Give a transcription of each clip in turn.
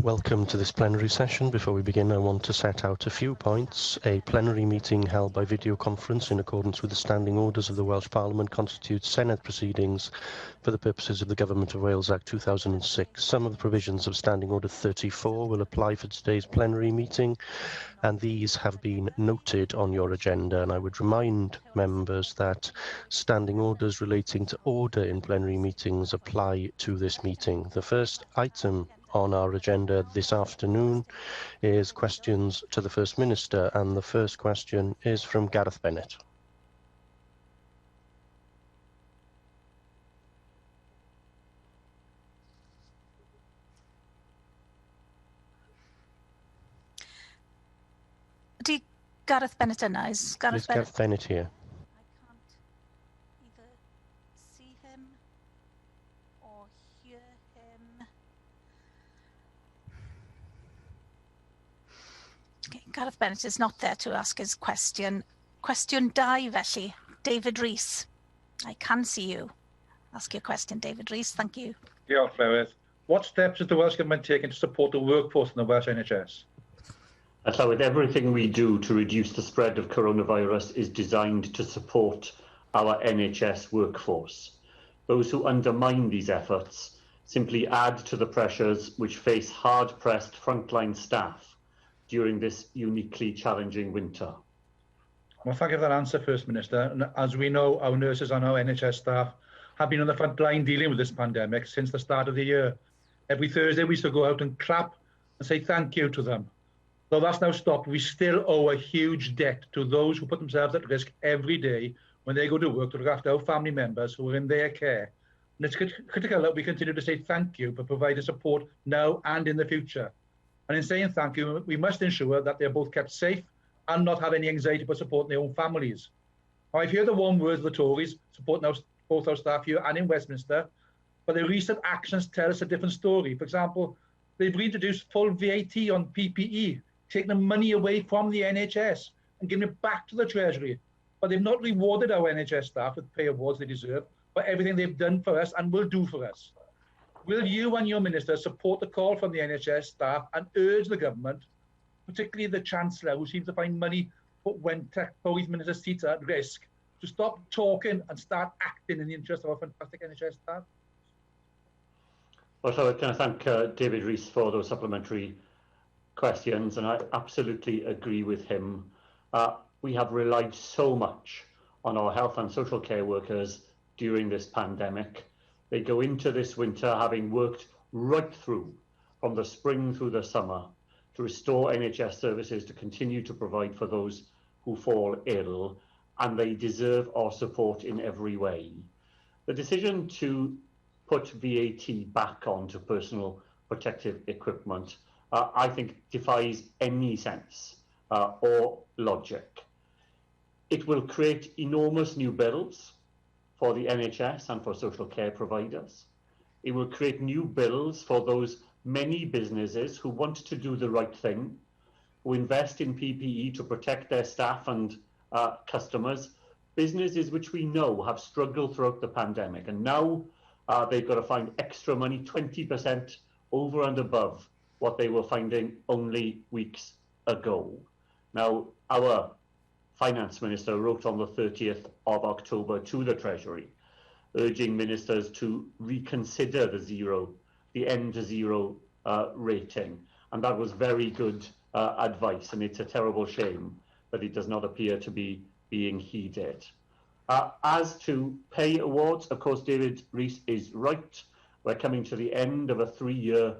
Welcome to this plenary session. Before we begin, I want to set out a few points. A plenary meeting held by video conference in accordance with the standing orders of the Welsh Parliament constitutes Senedd proceedings for the purposes of the Government of Wales Act 2006. Some of the provisions of Standing Order 34 will apply for today's plenary meeting, and these have been noted on your agenda. And I would remind members that standing orders relating to order in plenary meetings apply to this meeting. The first item on our agenda this afternoon is questions to the First Minister, and the first question is from Gareth Bennett. Ydy Gareth Bennett yna? Is Gareth Bennett? Gareth Bennett here? I can't either see him or hear him. Okay, Gareth Bennett is not there to ask his question. Cwestiwn 2 felly, David Rees. I can see you. Ask your question, David Rees. Thank you. Diolch, Llywydd. What steps is the Welsh Government taking to support the workforce in the Welsh NHS? With everything we do to reduce the spread of coronavirus is designed to support our NHS workforce. Those who undermine these efforts simply add to the pressures which face hard-pressed frontline staff during this uniquely challenging winter. Well, thank you for that answer, First Minister. And as we know, our nurses and our NHS staff have been on the front line dealing with this pandemic since the start of the year. Every Thursday, we used to go out and clap and say thank you to them. Though that's now stopped, we still owe a huge debt to those who put themselves at risk every day when they go to work to look after our family members who are in their care. And it's critical that we continue to say thank you for providing support now and in the future. And in saying thank you, we must ensure that they're both kept safe and not have any anxiety for supporting their own families. Now, I've heard the warm words of the Tories supporting both our staff here and in Westminster, but their recent actions tell us a different story. For example, they've reintroduced full VAT on PPE, taking the money away from the NHS and giving it back to the Treasury. But they've not rewarded our NHS staff with pay awards they deserve for everything they've done for us and will do for us. Will you and your minister support the call from the NHS staff and urge the government, particularly the Chancellor, who seems to find money when his minister's seats are at risk, to stop talking and start acting in the interest of our fantastic NHS staff? Well, so can I thank David Rees for those supplementary questions, and I absolutely agree with him. We have relied so much on our health and social care workers during this pandemic. They go into this winter having worked right through from the spring through the summer to restore NHS services to continue to provide for those who fall ill, and they deserve our support in every way. The decision to put VAT back onto personal protective equipment I think defies any sense or logic. It will create enormous new bills for the NHS and for social care providers. It will create new bills for those many businesses who want to do the right thing, who invest in PPE to protect their staff and customers, businesses which we know have struggled throughout the pandemic, and now they've got to find extra money, 20% over and above what they were finding only weeks ago. Now, our Finance Minister wrote on the 30th of October to the Treasury, urging ministers to reconsider the end to zero rating. And that was very good advice, and it's a terrible shame that it does not appear to be being heeded. As to pay awards, of course, David Rees is right. We're coming to the end of a 3-year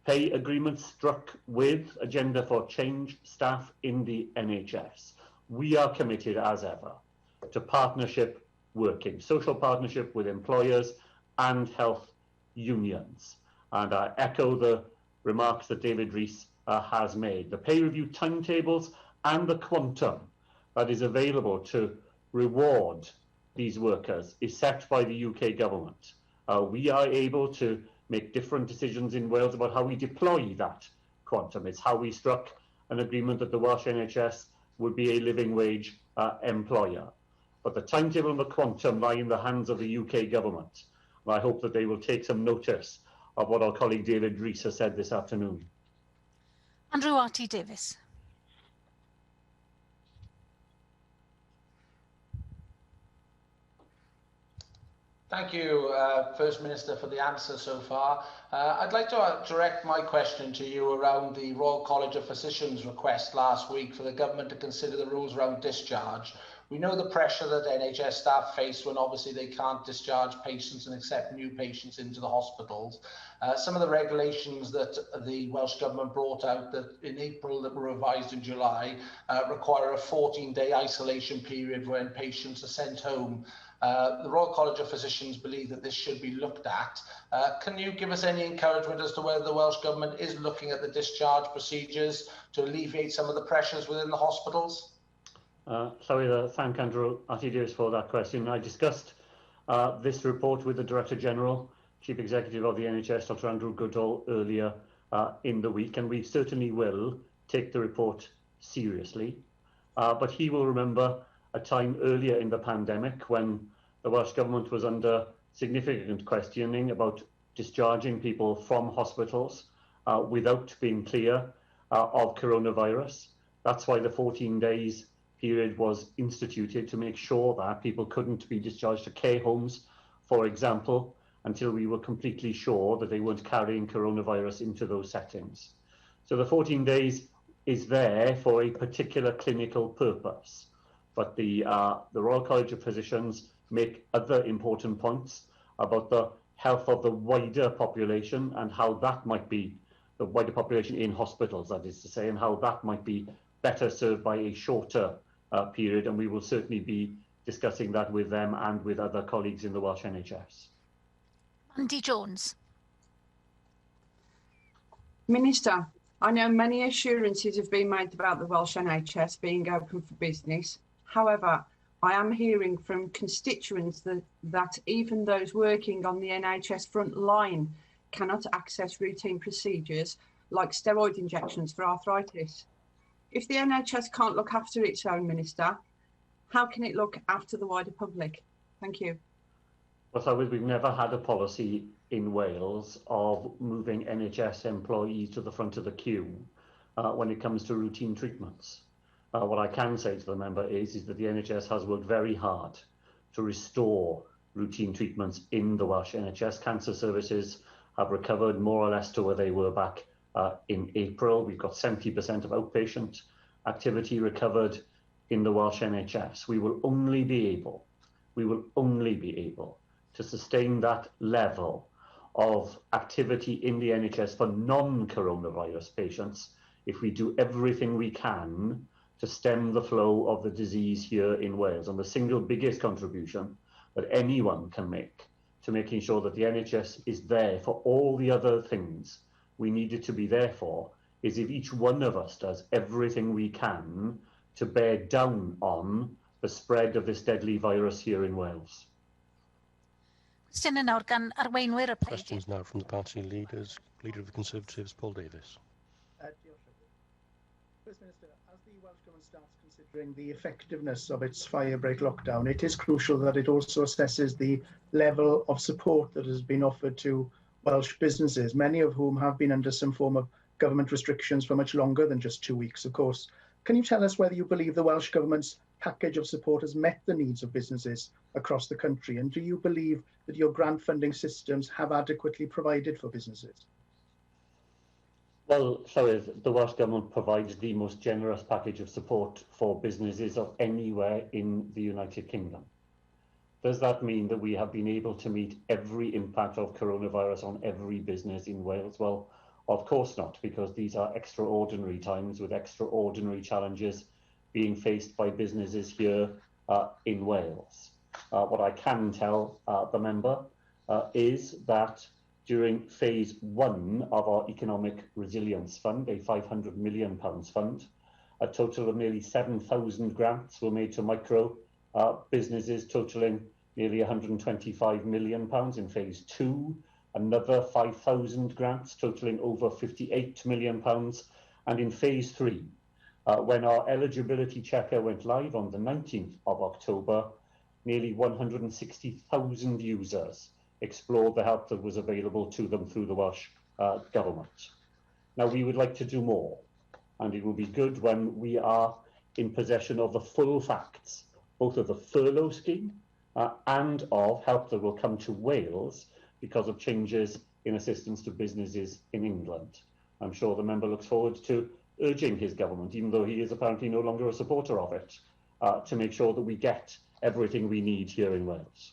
pay agreement struck with Agenda for Change staff in the NHS. We are committed, as ever, to partnership working, social partnership with employers and health unions. And I echo the remarks that David Rees has made. The pay review timetables and the quantum that is available to reward these workers is set by the UK government. We are able to make different decisions in Wales about how we deploy that quantum. It's how we struck an agreement that the Welsh NHS would be a living wage employer. But the timetable and the quantum lie in the hands of the UK government. And I hope that they will take some notice of what our colleague David Rees has said this afternoon. Andrew R.T. Davis. Thank you, First Minister, for the answer so far. I'd like to direct my question to you around the Royal College of Physicians request last week for the government to consider the rules around discharge. We know the pressure that NHS staff face when obviously they can't discharge patients and accept new patients into the hospitals. Some of the regulations that the Welsh Government brought out that in April that were revised in July require a 14-day isolation period when patients are sent home. The Royal College of Physicians believe that this should be looked at. Can you give us any encouragement as to whether the Welsh Government is looking at the discharge procedures to alleviate some of the pressures within the hospitals? Thank Andrew Davis for that question. I discussed this report with the Director General, Chief Executive of the NHS, Dr. Andrew Goodall, earlier in the week, and we certainly will take the report seriously. But he will remember a time earlier in the pandemic when the Welsh Government was under significant questioning about discharging people from hospitals without being clear of coronavirus. That's why the 14 days period was instituted, to make sure that people couldn't be discharged to care homes, for example, until we were completely sure that they weren't carrying coronavirus into those settings. So the 14 days is there for a particular clinical purpose. But the Royal College of Physicians make other important points about the health of the wider population and how that might be, the wider population in hospitals, that is to say, and how that might be better served by a shorter period. And we will certainly be discussing that with them and with other colleagues in the Welsh NHS. Andy Jones. Minister, I know many assurances have been made about the Welsh NHS being open for business. However, I am hearing from constituents that even those working on the NHS front line cannot access routine procedures like steroid injections for arthritis. If the NHS can't look after its own, Minister, how can it look after the wider public? Thank you. Well, we've never had a policy in Wales of moving NHS employees to the front of the queue when it comes to routine treatments. What I can say to the member is that the NHS has worked very hard to restore routine treatments in the Welsh NHS. Cancer services have recovered more or less to where they were back in April. We've got 70% of outpatient activity recovered in the Welsh NHS. We will only be able to sustain that level of activity in the NHS for non-coronavirus patients if we do everything we can to stem the flow of the disease here in Wales. And the single biggest contribution that anyone can make to making sure that the NHS is there for all the other things we need it to be there for is if each one of us does everything we can to bear down on the spread of this deadly virus here in Wales. Questions now from the party leaders. Leader of the Conservatives, Paul Davis. First Minister, as the Welsh Government starts considering the effectiveness of its firebreak lockdown, it is crucial that it also assesses the level of support that has been offered to Welsh businesses, many of whom have been under some form of government restrictions for much longer than just 2 weeks, of course. Can you tell us whether you believe the Welsh Government's package of support has met the needs of businesses across the country? And do you believe that your grant funding systems have adequately provided for businesses? Well, the Welsh Government provides the most generous package of support for businesses of anywhere in the United Kingdom. Does that mean that we have been able to meet every impact of coronavirus on every business in Wales? Well, of course not, because these are extraordinary times with extraordinary challenges being faced by businesses here in Wales. What I can tell the member is that during phase 1 of our Economic Resilience Fund, a £500 million fund, a total of nearly 7,000 grants were made to micro businesses totaling nearly £125 million. In phase 2, another 5,000 grants totaling over £58 million. And in phase 3, when our eligibility checker went live on the 19th of October, nearly 160,000 users explored the help that was available to them through the Welsh Government. Now, we would like to do more. and it will be good when we are in possession of the full facts, both of the furlough scheme and of help that will come to Wales because of changes in assistance to businesses in England. I'm sure the member looks forward to urging his government, even though he is apparently no longer a supporter of it, to make sure that we get everything we need here in Wales.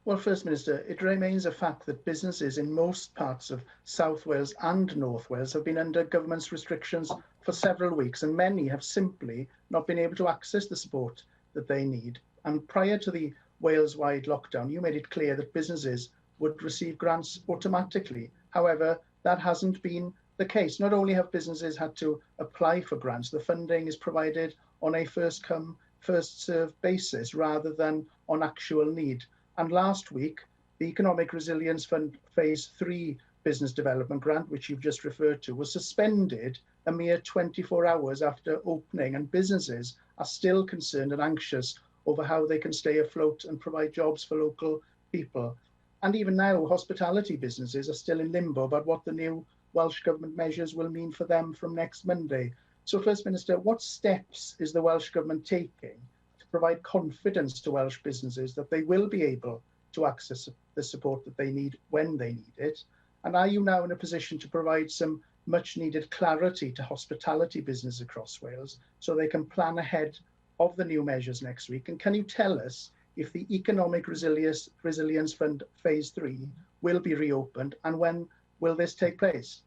Well, First Minister, it remains a fact that businesses in most parts of South Wales and North Wales have been under government's restrictions for several weeks, and many have simply not been able to access the support that they need. And prior to the Wales-wide lockdown, you made it clear that businesses would receive grants automatically. However, that hasn't been the case. Not only have businesses had to apply for grants, the funding is provided on a first-come, first-served basis rather than on actual need. And last week, the Economic Resilience Fund Phase 3 Business Development Grant, which you've just referred to, was suspended a mere 24 hours after opening, and businesses are still concerned and anxious over how they can stay afloat and provide jobs for local people. And even now, hospitality businesses are still in limbo about what the new Welsh Government measures will mean for them from next Monday. So, First Minister, what steps is the Welsh Government taking to provide confidence to Welsh businesses that they will be able to access the support that they need when they need it? And are you now in a position to provide some much needed clarity to hospitality business across Wales so they can plan ahead of the new measures next week? And can you tell us if the Economic Resilience Fund Phase 3 will be reopened, and when will this take place?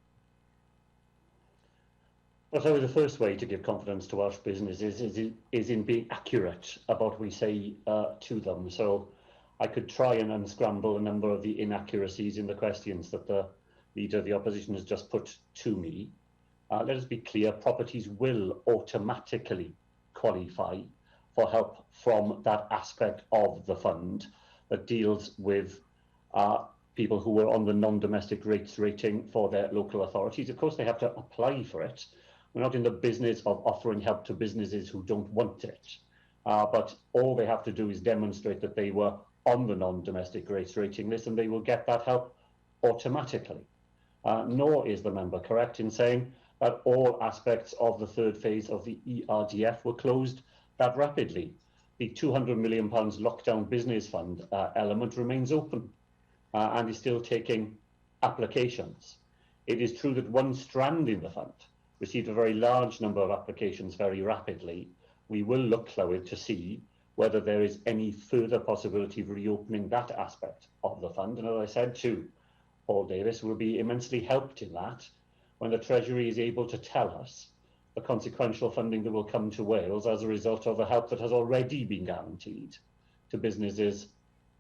Well, so the first way to give confidence to Welsh businesses is in being accurate about what we say to them. So I could try and unscramble a number of the inaccuracies in the questions that the Leader of the Opposition has just put to me. Let us be clear, properties will automatically qualify for help from that aspect of the fund that deals with people who are on the non-domestic rates rating for their local authorities. Of course, they have to apply for it. We're not in the business of offering help to businesses who don't want it, but all they have to do is demonstrate that they were on the non-domestic rates rating list, and they will get that help automatically. Nor is the member correct in saying that all aspects of the third phase of the ERDF were closed that rapidly. The £200 million lockdown business fund element remains open and is still taking applications. It is true that one strand in the fund received a very large number of applications very rapidly. We will look, Llywydd, to see whether there is any further possibility of reopening that aspect of the fund. And as I said to Paul Davis, we'll be immensely helped in that when the Treasury is able to tell us the consequential funding that will come to Wales as a result of the help that has already been guaranteed to businesses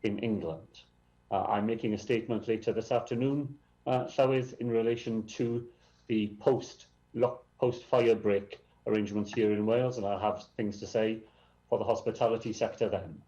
in England. I'm making a statement later this afternoon, Llywydd, in relation to the post-fire break arrangements here in Wales, and I'll have things to say for the hospitality sector then.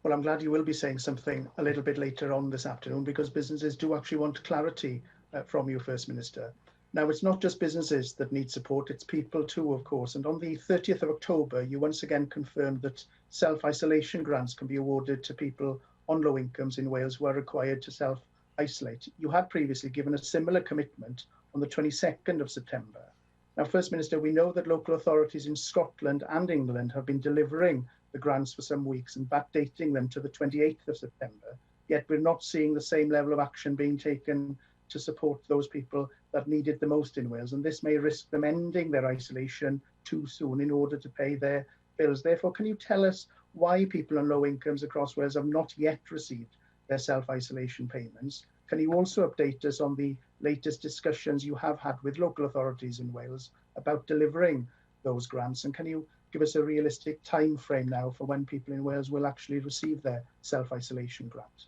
Well, I'm glad you will be saying something a little bit later on this afternoon, because businesses do actually want clarity from you, First Minister. Now, it's not just businesses that need support, it's people too, of course. And on the 30th of October, you once again confirmed that self-isolation grants can be awarded to people on low incomes in Wales who are required to self-isolate. You had previously given a similar commitment on the 22nd of September. Now, First Minister, we know that local authorities in Scotland and England have been delivering the grants for some weeks and backdating them to the 28th of September, yet we're not seeing the same level of action being taken to support those people that need it the most in Wales, and this may risk them ending their isolation too soon in order to pay their bills. Therefore, can you tell us why people on low incomes across Wales have not yet received their self-isolation payments? Can you also update us on the latest discussions you have had with local authorities in Wales about delivering those grants? And can you give us a realistic time frame now for when people in Wales will actually receive their self-isolation grant?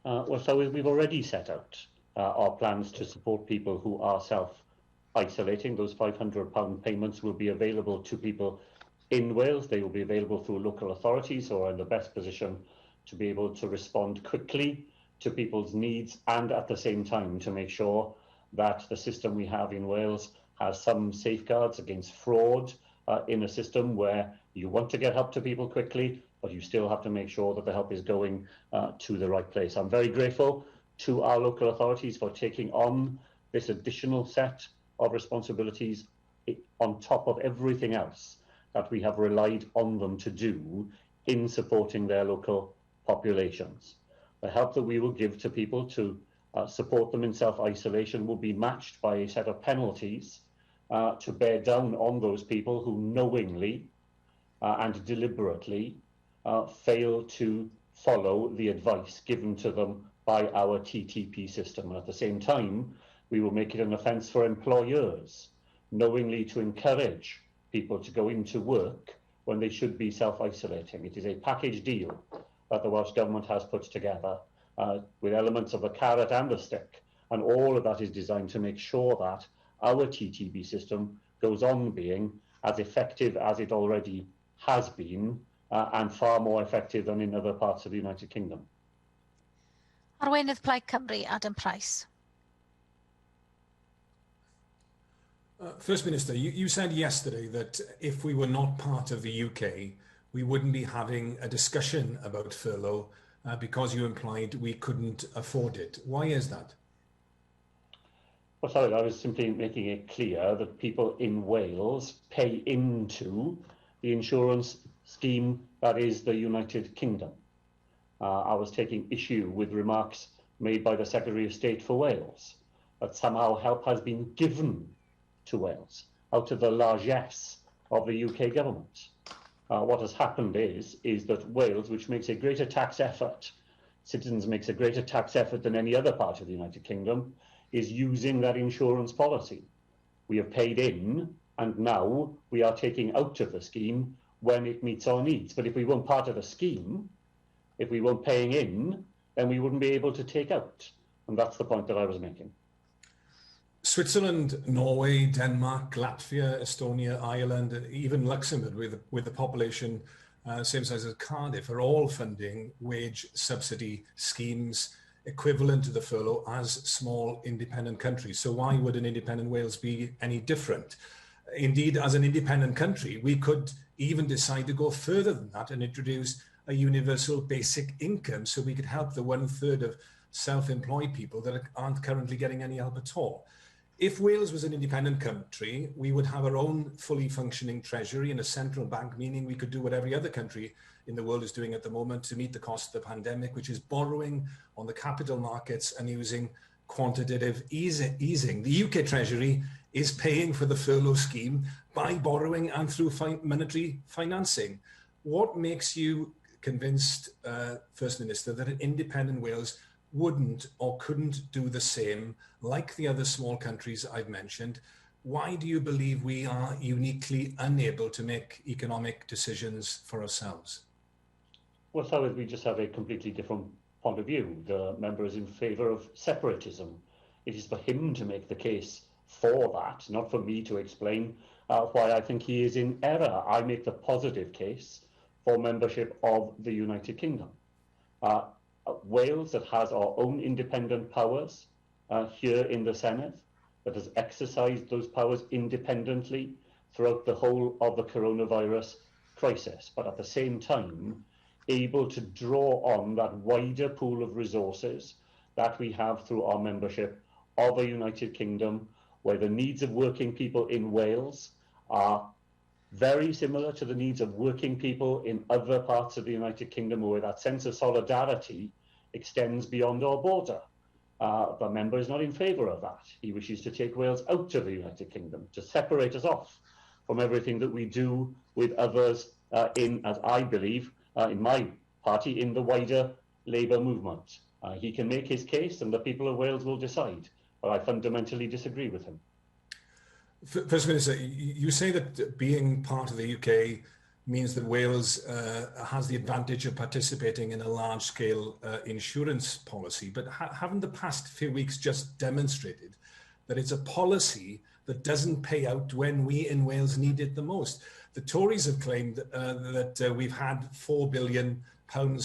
Well, so we've already set out our plans to support people who are self-isolating. Those £500 payments will be available to people in Wales. They will be available through local authorities who are in the best position to be able to respond quickly to people's needs, and at the same time to make sure that the system we have in Wales has some safeguards against fraud in a system where you want to get help to people quickly, but you still have to make sure that the help is going to the right place. I'm very grateful to our local authorities for taking on this additional set of responsibilities on top of everything else that we have relied on them to do in supporting their local populations. The help that we will give to people to support them in self-isolation will be matched by a set of penalties to bear down on those people who knowingly and deliberately fail to follow the advice given to them by our TTP system. And at the same time, we will make it an offence for employers knowingly to encourage people to go into work when they should be self-isolating. It is a package deal that the Welsh Government has put together with elements of the carrot and the stick, and all of that is designed to make sure that our TTP system goes on being as effective as it already has been, and far more effective than in other parts of the United Kingdom. Arweinydd Plaid Cymru, Adam Price. First Minister, you said yesterday that if we were not part of the UK, we wouldn't be having a discussion about furlough because you implied we couldn't afford it. Why is that? Well, sorry, I was simply making it clear that people in Wales pay into the insurance scheme that is the United Kingdom. I was taking issue with remarks made by the Secretary of State for Wales that somehow help has been given to Wales out of the largesse of the UK government. What has happened is that Wales, which makes a greater tax effort, citizens makes a greater tax effort than any other part of the United Kingdom, is using that insurance policy. We have paid in, and now we are taking out of the scheme when it meets our needs. But if we weren't part of the scheme, if we weren't paying in, then we wouldn't be able to take out. And that's the point that I was making. Switzerland, Norway, Denmark, Latvia, Estonia, Ireland, and even Luxembourg, with the population same size as Cardiff, are all funding wage subsidy schemes equivalent to the furlough as small independent countries. So why would an independent Wales be any different? Indeed, as an independent country, we could even decide to go further than that and introduce a universal basic income so we could help the 1/3 of self-employed people that aren't currently getting any help at all. If Wales was an independent country, we would have our own fully functioning treasury and a central bank, meaning we could do what every other country in the world is doing at the moment to meet the cost of the pandemic, which is borrowing on the capital markets and using quantitative easing. The UK Treasury is paying for the furlough scheme by borrowing and through monetary financing. What makes you convinced, First Minister, that an independent Wales wouldn't or couldn't do the same like the other small countries I've mentioned? Why do you believe we are uniquely unable to make economic decisions for ourselves? Well, so we just have a completely different point of view. The member is in favour of separatism. It is for him to make the case for that, not for me to explain why I think he is in error. I make the positive case for membership of the United Kingdom. Wales, that has our own independent powers here in the Senedd, that has exercised those powers independently throughout the whole of the coronavirus crisis, but at the same time able to draw on that wider pool of resources that we have through our membership of a United Kingdom, where the needs of working people in Wales are very similar to the needs of working people in other parts of the United Kingdom, where that sense of solidarity extends beyond our border. The member is not in favour of that. He wishes to take Wales out of the United Kingdom, to separate us off from everything that we do with others as I believe, in my party, in the wider Labour movement. He can make his case and the people of Wales will decide, but I fundamentally disagree with him. First Minister, you say that being part of the UK means that Wales has the advantage of participating in a large-scale insurance policy, but haven't the past few weeks just demonstrated that it's a policy that doesn't pay out when we in Wales need it the most? The Tories have claimed that we've had £4 billion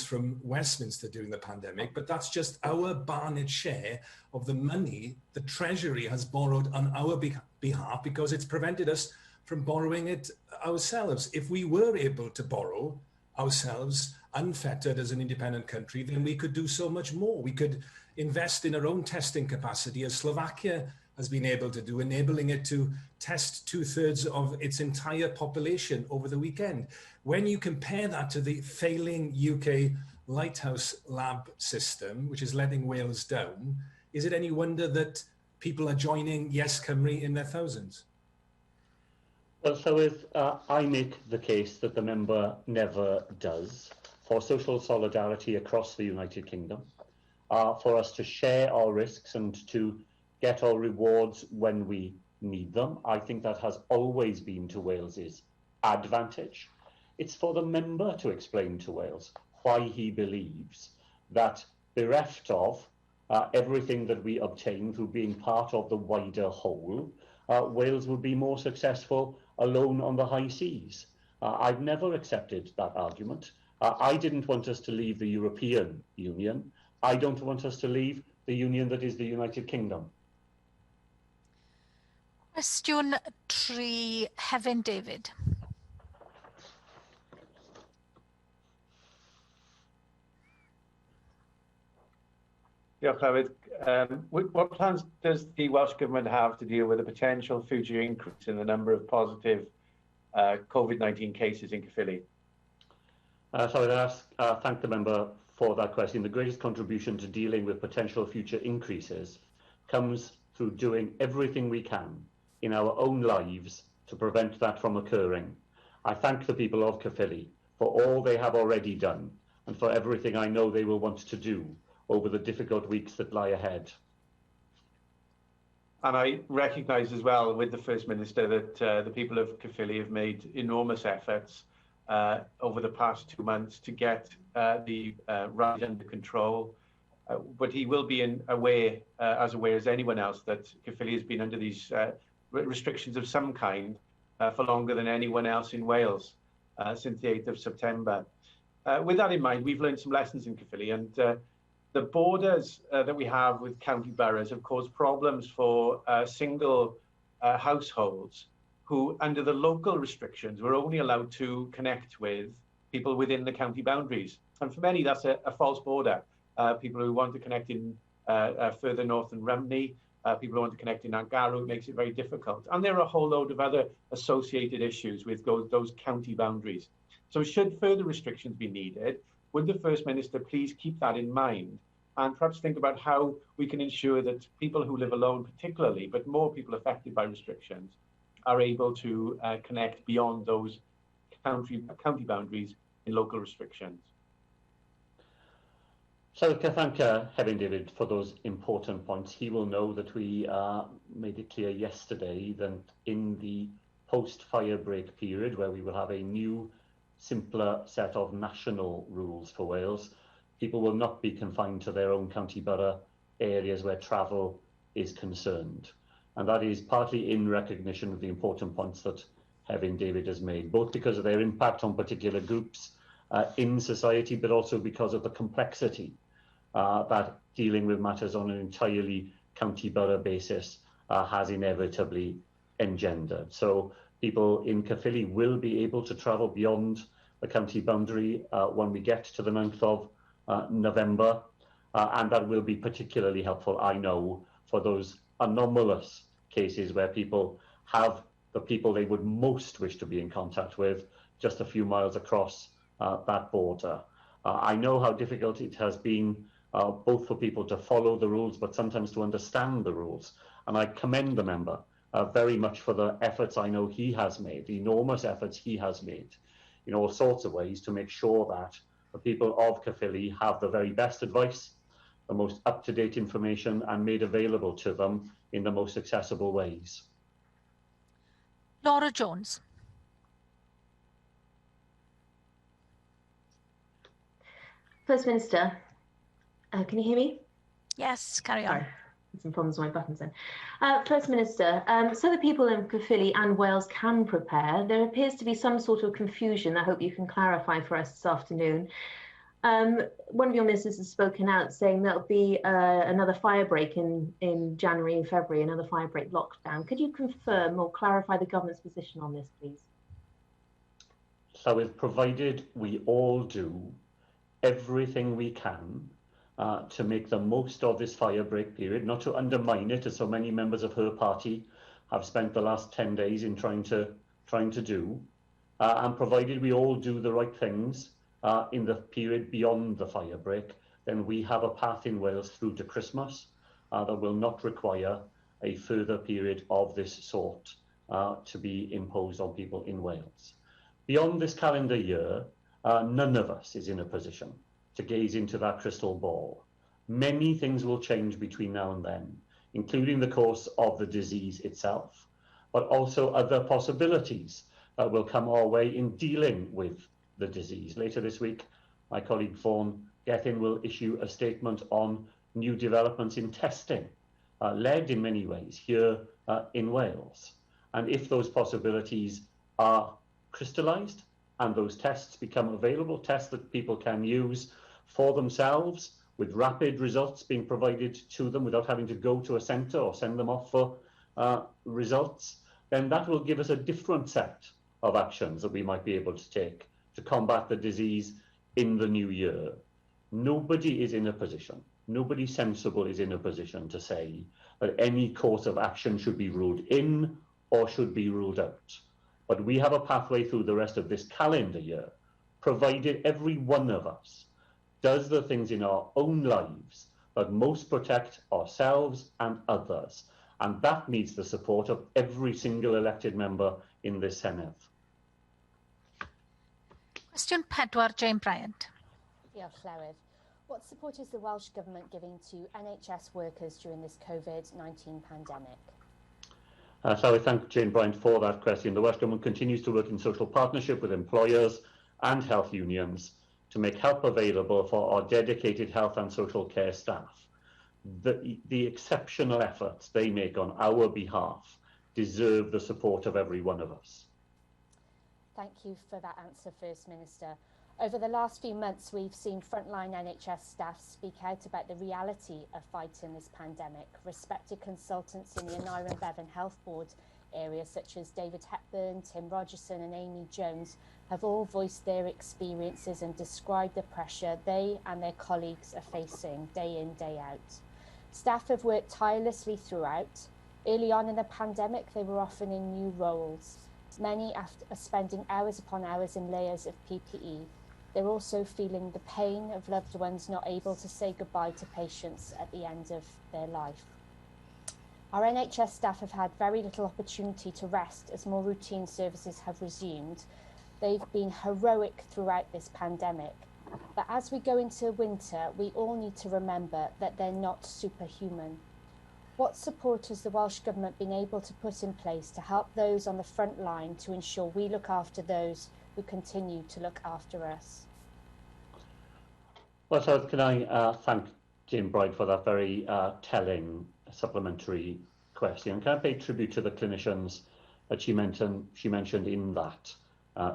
from Westminster during the pandemic, but that's just our Barnett share of the money the Treasury has borrowed on our behalf because it's prevented us from borrowing it ourselves. If we were able to borrow ourselves unfettered as an independent country, then we could do so much more. We could invest in our own testing capacity, as Slovakia has been able to do, enabling it to test 2/3 of its entire population over the weekend. When you compare that to the failing UK Lighthouse lab system, which is letting Wales down, is it any wonder that people are joining Yes Cymru in their thousands? Well, so I make the case that the member never does, for social solidarity across the United Kingdom, for us to share our risks and to get our rewards when we need them. I think that has always been to Wales's advantage. It's for the member to explain to Wales why he believes that, bereft of everything that we obtain through being part of the wider whole, Wales would be more successful alone on the high seas. I've never accepted that argument. I didn't want us to leave the European Union. I don't want us to leave the union that is the United Kingdom. Cwestiwn 3, Hefin David. Diolch, David. What plans does the Welsh Government have to deal with a potential future increase in the number of positive COVID-19 cases in Caerphilly? So I'd thank the member for that question. The greatest contribution to dealing with potential future increases comes through doing everything we can in our own lives to prevent that from occurring. I thank the people of Caerphilly for all they have already done and for everything I know they will want to do over the difficult weeks that lie ahead. And I recognise as well with the First Minister that the people of Caerphilly have made enormous efforts over the past 2 months to get the rise under control. But he will be aware as anyone else that Caerphilly has been under these restrictions of some kind for longer than anyone else in Wales since the 8th of September. With that in mind, we've learned some lessons in Caerphilly, and the borders that we have with county boroughs have caused problems for single households who, under the local restrictions, were only allowed to connect with people within the county boundaries. And for many, that's a false border. People who want to connect in further north in Rumney, people who want to connect in Angarw, it makes it very difficult. And there are a whole load of other associated issues with those county boundaries. So should further restrictions be needed, would the First Minister please keep that in mind and perhaps think about how we can ensure that people who live alone particularly, but more people affected by restrictions, are able to connect beyond those county boundaries in local restrictions? So I thank Hefin David for those important points. He will know that we made it clear yesterday that in the post-fire break period, where we will have a new, simpler set of national rules for Wales, people will not be confined to their own county borough areas where travel is concerned. And that is partly in recognition of the important points that Hefin David has made, both because of their impact on particular groups in society, but also because of the complexity that dealing with matters on an entirely county borough basis has inevitably engendered. So people in Caerphilly will be able to travel beyond the county boundary when we get to the 9th of November, and that will be particularly helpful, I know, for those anomalous cases where people have the people they would most wish to be in contact with just a few miles across that border. I know how difficult it has been both for people to follow the rules, but sometimes to understand the rules. And I commend the member very much for the efforts I know he has made, the enormous efforts he has made in all sorts of ways to make sure that the people of Caerphilly have the very best advice, the most up-to-date information, and made available to them in the most accessible ways. Laura Jones. First Minister, can you hear me? Yes, carry on. Sorry, some problems with my buttons then. First Minister, so the people in Caerphilly and Wales can prepare, there appears to be some sort of confusion. I hope you can clarify for us this afternoon. One of your ministers has spoken out saying there'll be another fire break in January and February, another fire break lockdown. Could you confirm or clarify the government's position on this, please? So, provided we all do everything we can to make the most of this fire break period, not to undermine it, as so many members of her party have spent the last 10 days in trying to do, and provided we all do the right things in the period beyond the fire break, then we have a path in Wales through to Christmas that will not require a further period of this sort to be imposed on people in Wales. Beyond this calendar year, none of us is in a position to gaze into that crystal ball. Many things will change between now and then, including the course of the disease itself, but also other possibilities that will come our way in dealing with the disease. Later this week, my colleague Vaughan Gethin will issue a statement on new developments in testing, led in many ways here in Wales. And if those possibilities are crystallised and those tests become available, tests that people can use for themselves with rapid results being provided to them without having to go to a centre or send them off for results, then that will give us a different set of actions that we might be able to take to combat the disease in the new year. Nobody is in a position, nobody sensible is in a position to say that any course of action should be ruled in or should be ruled out. But we have a pathway through the rest of this calendar year, provided every one of us does the things in our own lives that most protect ourselves and others. And that needs the support of every single elected member in this Senedd. Question 4, Jane Bryant. Diolch, Llywydd. What support is the Welsh Government giving to NHS workers during this COVID-19 pandemic? So I thank Jane Bryant for that question. The Welsh Government continues to work in social partnership with employers and health unions to make help available for our dedicated health and social care staff. The exceptional efforts they make on our behalf deserve the support of every one of us. Thank you for that answer, First Minister. Over the last few months, we've seen frontline NHS staff speak out about the reality of fighting this pandemic. Respected consultants in the Aneurin Bevan Health Board area, such as David Hepburn, Tim Rogerson and Amy Jones, have all voiced their experiences and described the pressure they and their colleagues are facing day in, day out. Staff have worked tirelessly throughout. Early on in the pandemic, they were often in new roles. Many are spending hours upon hours in layers of PPE. They're also feeling the pain of loved ones not able to say goodbye to patients at the end of their life. Our NHS staff have had very little opportunity to rest as more routine services have resumed. They've been heroic throughout this pandemic. But as we go into winter, we all need to remember that they're not superhuman. What support has the Welsh Government been able to put in place to help those on the front line to ensure we look after those who continue to look after us? Well, so can I thank Jane Bryant for that very telling supplementary question. Can I pay tribute to the clinicians that she mentioned in that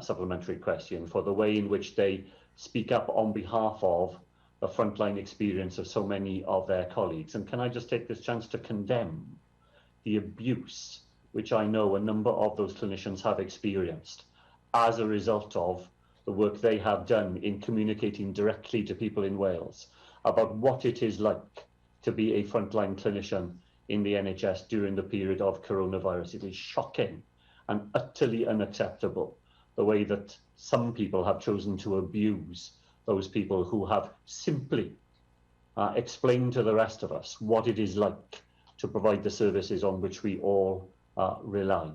supplementary question for the way in which they speak up on behalf of the frontline experience of so many of their colleagues. And can I just take this chance to condemn the abuse which I know a number of those clinicians have experienced as a result of the work they have done in communicating directly to people in Wales about what it is like to be a frontline clinician in the NHS during the period of coronavirus. It is shocking and utterly unacceptable the way that some people have chosen to abuse those people who have simply explained to the rest of us what it is like to provide the services on which we all rely.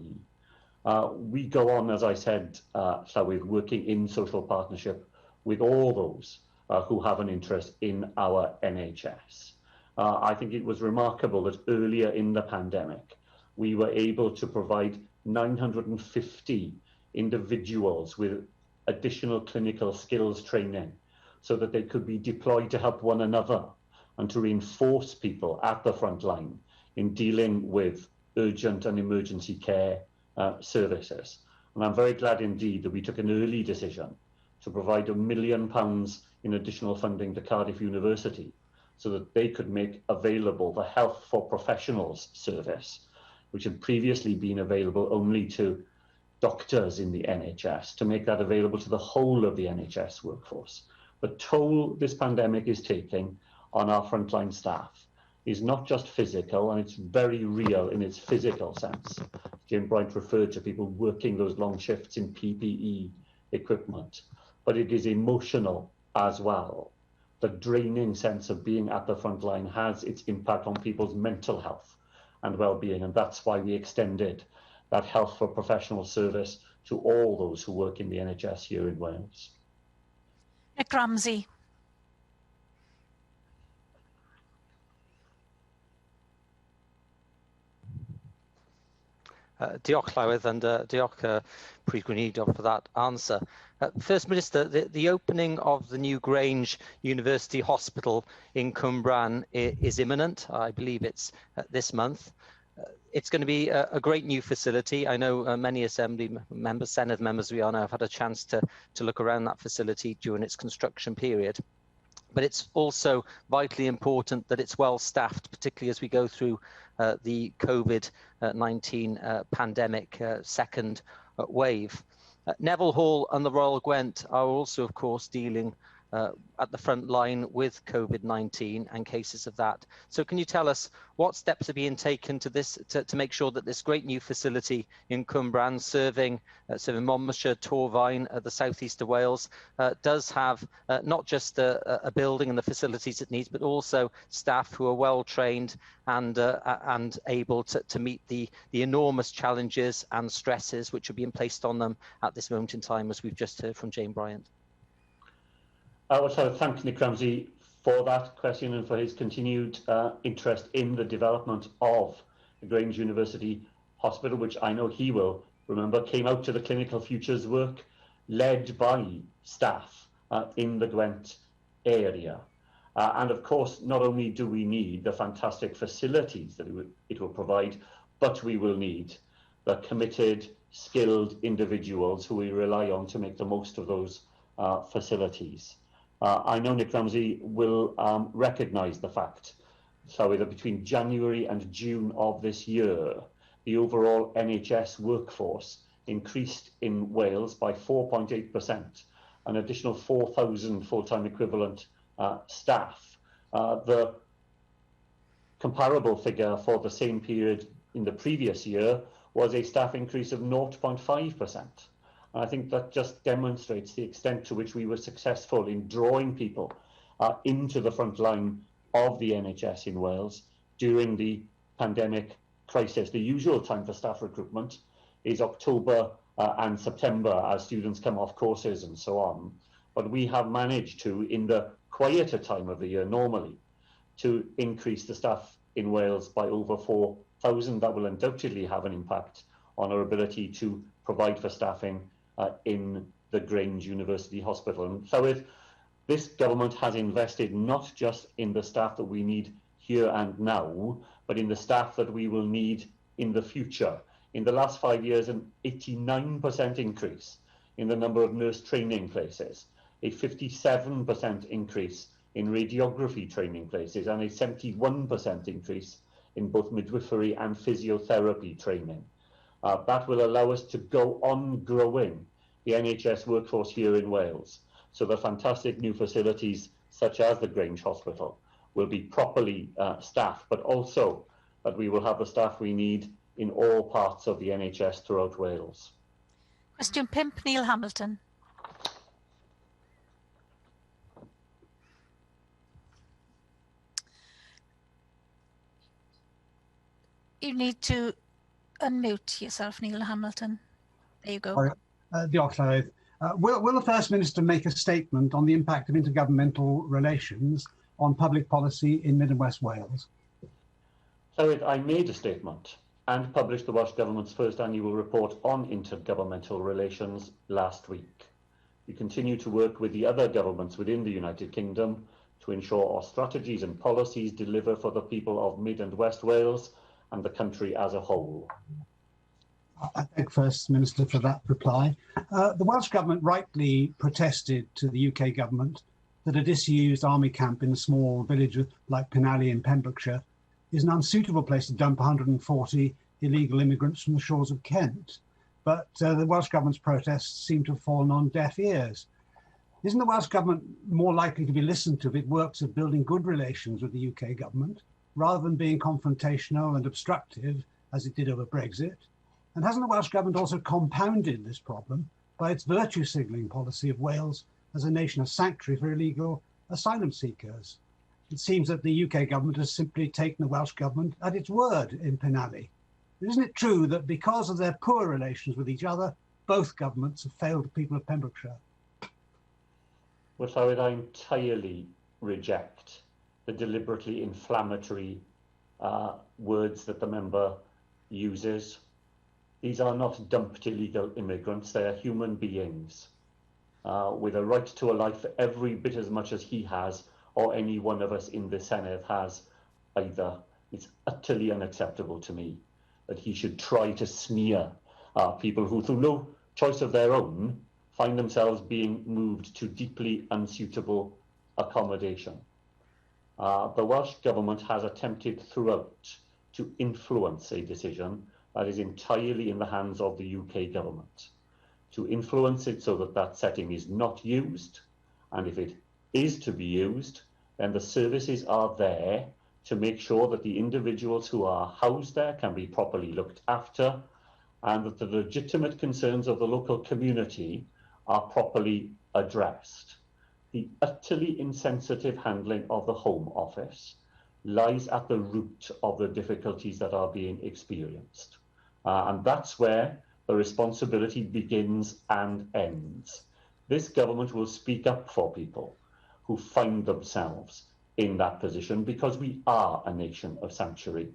We go on, as I said, Llywydd, working in social partnership with all those who have an interest in our NHS. I think it was remarkable that earlier in the pandemic, we were able to provide 950 individuals with additional clinical skills training so that they could be deployed to help one another and to reinforce people at the front line in dealing with urgent and emergency care services. And I'm very glad indeed that we took an early decision to provide £1 million in additional funding to Cardiff University so that they could make available the Health for Professionals service, which had previously been available only to doctors in the NHS, to make that available to the whole of the NHS workforce. The toll this pandemic is taking on our frontline staff is not just physical, and it's very real in its physical sense. Jim Bryant referred to people working those long shifts in PPE equipment, but it is emotional as well. The draining sense of being at the front line has its impact on people's mental health and well-being, and that's why we extended that health for professional service to all those who work in the NHS here in Wales. Nick Ramsey. Diolch Llywydd, and diolch Pryd Gweinidog for that answer. First Minister, the opening of the new Grange University Hospital in Cwmbran is imminent. I believe it's this month. It's going to be a great new facility. I know many Assembly members, Senedd members we are now have had a chance to look around that facility during its construction period. But it's also vitally important that it's well staffed, particularly as we go through the COVID-19 pandemic second wave. Neville Hall and the Royal Gwent are also, of course, dealing at the front line with COVID-19 and cases of that. So can you tell us what steps are being taken to make sure that this great new facility in Cwmbran serving Monmouthshire, Torfaen, the southeast of Wales, does have not just a building and the facilities it needs, but also staff who are well trained and able to meet the enormous challenges and stresses which are being placed on them at this moment in time, as we've just heard from Jane Bryant? I would like to thank Nick Ramsey for that question and for his continued interest in the development of the Grange University Hospital, which I know he will remember came out to the clinical futures work led by staff in the Gwent area. And of course, not only do we need the fantastic facilities that it will provide, but we will need the committed, skilled individuals who we rely on to make the most of those facilities. I know Nick Ramsey will recognise the fact, that between January and June of this year, the overall NHS workforce increased in Wales by 4.8%, an additional 4,000 full-time equivalent staff. The comparable figure for the same period in the previous year was a staff increase of 0.5%. I think that just demonstrates the extent to which we were successful in drawing people into the front line of the NHS in Wales during the pandemic crisis. The usual time for staff recruitment is October and September as students come off courses and so on. But we have managed to, in the quieter time of the year normally, to increase the staff in Wales by over 4,000. That will undoubtedly have an impact on our ability to provide for staffing in the Grange University Hospital. And so this government has invested not just in the staff that we need here and now, but in the staff that we will need in the future. In the last 5 years, an 89% increase in the number of nurse training places, a 57% increase in radiography training places, and a 71% increase in both midwifery and physiotherapy training. That will allow us to go on growing the NHS workforce here in Wales. So the fantastic new facilities, such as the Grange Hospital, will be properly staffed, but also that we will have the staff we need in all parts of the NHS throughout Wales. Question 5, Neil Hamilton. You need to unmute yourself, Neil Hamilton. There you go. Will the First Minister make a statement on the impact of intergovernmental relations on public policy in Mid and West Wales? So I made a statement and published the Welsh Government's first annual report on intergovernmental relations last week. We continue to work with the other governments within the United Kingdom to ensure our strategies and policies deliver for the people of Mid and West Wales and the country as a whole. I thank First Minister for that reply. The Welsh Government rightly protested to the UK Government that a disused army camp in a small village like Penally in Pembrokeshire is an unsuitable place to dump 140 illegal immigrants from the shores of Kent. But the Welsh Government's protests seem to have fallen on deaf ears. Isn't the Welsh Government more likely to be listened to if it works at building good relations with the UK Government, rather than being confrontational and obstructive, as it did over Brexit? And hasn't the Welsh Government also compounded this problem by its virtue signalling policy of Wales as a nation of sanctuary for illegal asylum seekers? It seems that the UK Government has simply taken the Welsh Government at its word in Penally. Isn't it true that because of their poor relations with each other, both governments have failed the people of Pembrokeshire? Well, I would entirely reject the deliberately inflammatory words that the member uses. These are not dumped illegal immigrants. They are human beings with a right to a life every bit as much as he has, or any one of us in the Senedd has either. It's utterly unacceptable to me that he should try to smear people who, through no choice of their own, find themselves being moved to deeply unsuitable accommodation. The Welsh Government has attempted throughout to influence a decision that is entirely in the hands of the UK Government, to influence it so that that setting is not used, and if it is to be used, then the services are there to make sure that the individuals who are housed there can be properly looked after, and that the legitimate concerns of the local community are properly addressed. The utterly insensitive handling of the Home Office lies at the root of the difficulties that are being experienced. And that's where the responsibility begins and ends. This government will speak up for people who find themselves in that position, because we are a nation of sanctuary.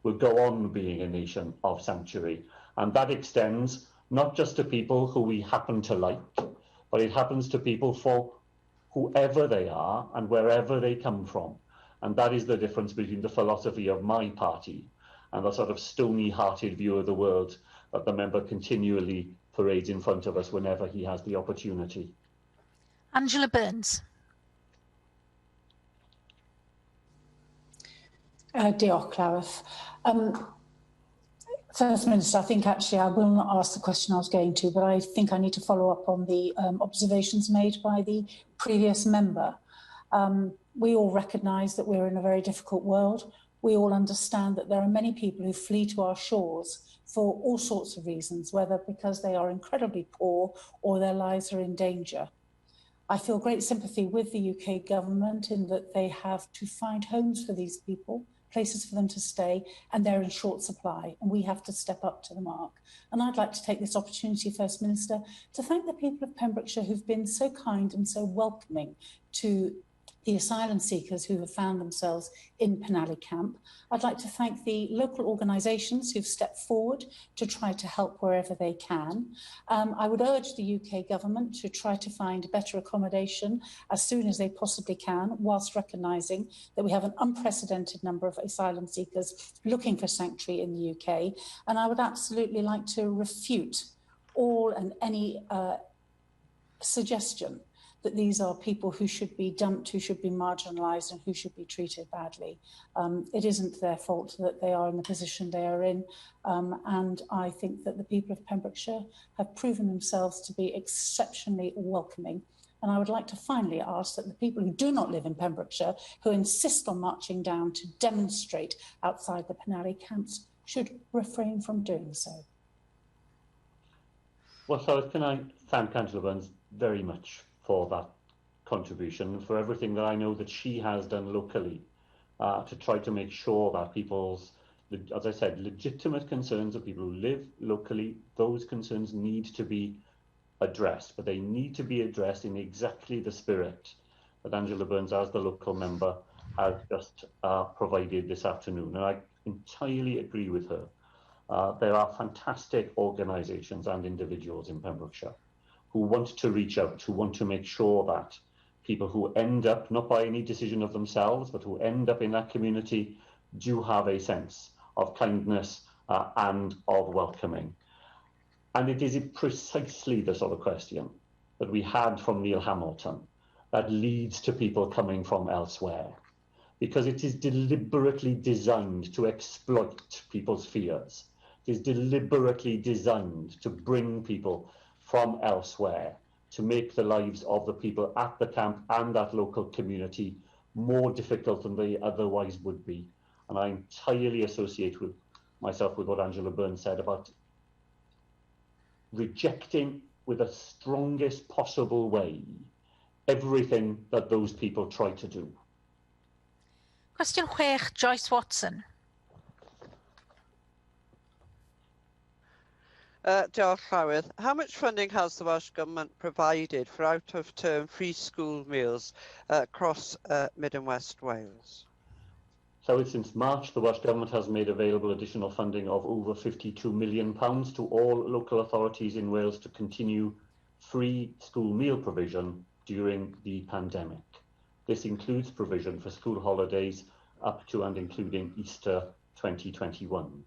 We'll go on being a nation of sanctuary. And that extends not just to people who we happen to like, but it happens to people for whoever they are and wherever they come from. And that is the difference between the philosophy of my party and the sort of stony-hearted view of the world that the member continually parades in front of us whenever he has the opportunity. Angela Burns. Diolch, Clarith. First Minister, I think actually I will not ask the question I was going to, but I think I need to follow up on the observations made by the previous member. We all recognise that we're in a very difficult world. We all understand that there are many people who flee to our shores for all sorts of reasons, whether because they are incredibly poor or their lives are in danger. I feel great sympathy with the UK government in that they have to find homes for these people, places for them to stay, and they're in short supply, and we have to step up to the mark. And I'd like to take this opportunity, First Minister, to thank the people of Pembrokeshire who've been so kind and so welcoming to the asylum seekers who have found themselves in Penally camp. I'd like to thank the local organisations who've stepped forward to try to help wherever they can. I would urge the UK government to try to find better accommodation as soon as they possibly can, whilst recognising that we have an unprecedented number of asylum seekers looking for sanctuary in the UK. And I would absolutely like to refute all and any suggestion that these are people who should be dumped, who should be marginalised and who should be treated badly. It isn't their fault that they are in the position they are in. And I think that the people of Pembrokeshire have proven themselves to be exceptionally welcoming. And I would like to finally ask that the people who do not live in Pembrokeshire, who insist on marching down to demonstrate outside the Penally camps, should refrain from doing so. Well, so can I thank Angela Burns very much for that contribution, for everything that I know that she has done locally to try to make sure that people's, as I said, legitimate concerns of people who live locally, those concerns need to be addressed, but they need to be addressed in exactly the spirit that Angela Burns, as the local member, has just provided this afternoon. And I entirely agree with her. There are fantastic organisations and individuals in Pembrokeshire who want to reach out, who want to make sure that people who end up, not by any decision of themselves, but who end up in that community, do have a sense of kindness and of welcoming. And it is precisely the sort of question that we had from Neil Hamilton that leads to people coming from elsewhere, because it is deliberately designed to exploit people's fears. It is deliberately designed to bring people from elsewhere to make the lives of the people at the camp and that local community more difficult than they otherwise would be. And I entirely associate with myself with what Angela Byrne said about rejecting with the strongest possible way everything that those people try to do. Question 6, Joyce Watson. Diolch Llywyd. How much funding has the Welsh Government provided for out-of-term free school meals across Mid and West Wales? So since March, the Welsh Government has made available additional funding of over £52 million to all local authorities in Wales to continue free school meal provision during the pandemic. This includes provision for school holidays up to and including Easter 2021.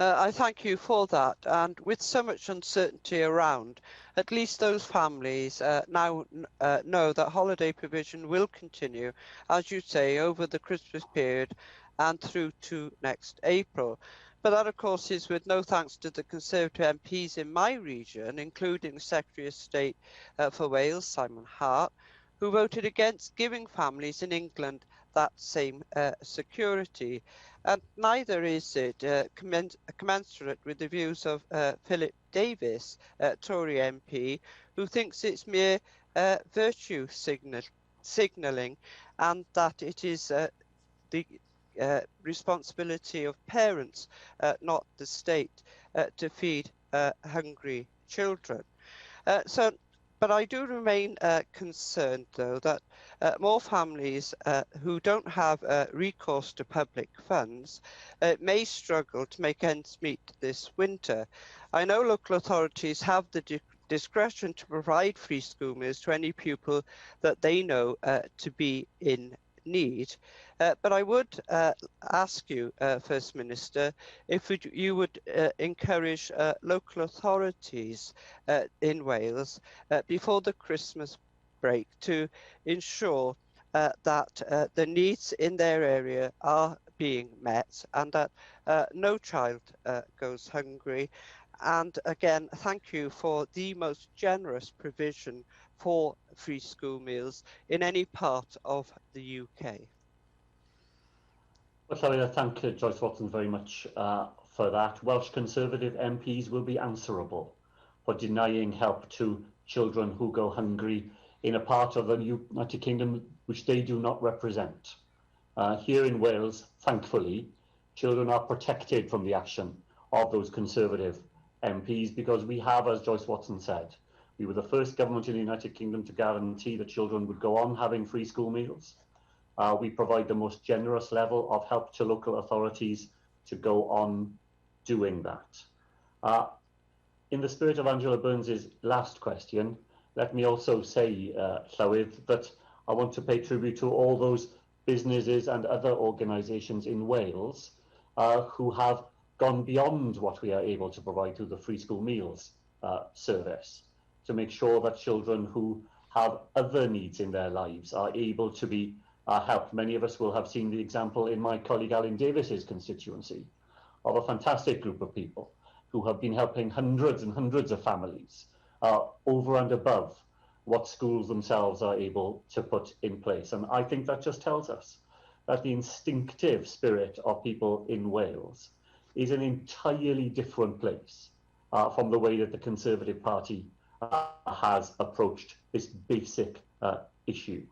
I thank you for that, and with so much uncertainty around, at least those families now know that holiday provision will continue, as you say, over the Christmas period and through to next April. But that, of course, is with no thanks to the Conservative MPs in my region, including Secretary of State for Wales, Simon Hart, who voted against giving families in England that same security. And neither is it commensurate with the views of Philip Davis, Tory MP, who thinks it's mere virtue signalling and that it is the responsibility of parents, not the state, to feed hungry children. But I do remain concerned, though, that more families who don't have recourse to public funds may struggle to make ends meet this winter. I know local authorities have the discretion to provide free school meals to any pupil that they know to be in need. But I would ask you, First Minister, if you would encourage local authorities in Wales before the Christmas break to ensure that the needs in their area are being met and that no child goes hungry. And again, thank you for the most generous provision for free school meals in any part of the UK. Well, sorry, I thank Joyce Watson very much for that. Welsh Conservative MPs will be answerable for denying help to children who go hungry in a part of the United Kingdom which they do not represent. Here in Wales, thankfully, children are protected from the action of those Conservative MPs because we have, as Joyce Watson said, we were the first government in the United Kingdom to guarantee that children would go on having free school meals. We provide the most generous level of help to local authorities to go on doing that. In the spirit of Angela Byrne's last question, let me also say, Llywyd, that I want to pay tribute to all those businesses and other organisations in Wales who have gone beyond what we are able to provide through the free school meals service to make sure that children who have other needs in their lives are able to be helped. Many of us will have seen the example in my colleague Alan Davis's constituency of a fantastic group of people who have been helping hundreds and hundreds of families over and above what schools themselves are able to put in place. And I think that just tells us that the instinctive spirit of people in Wales is an entirely different place from the way that the Conservative Party has approached this basic issue.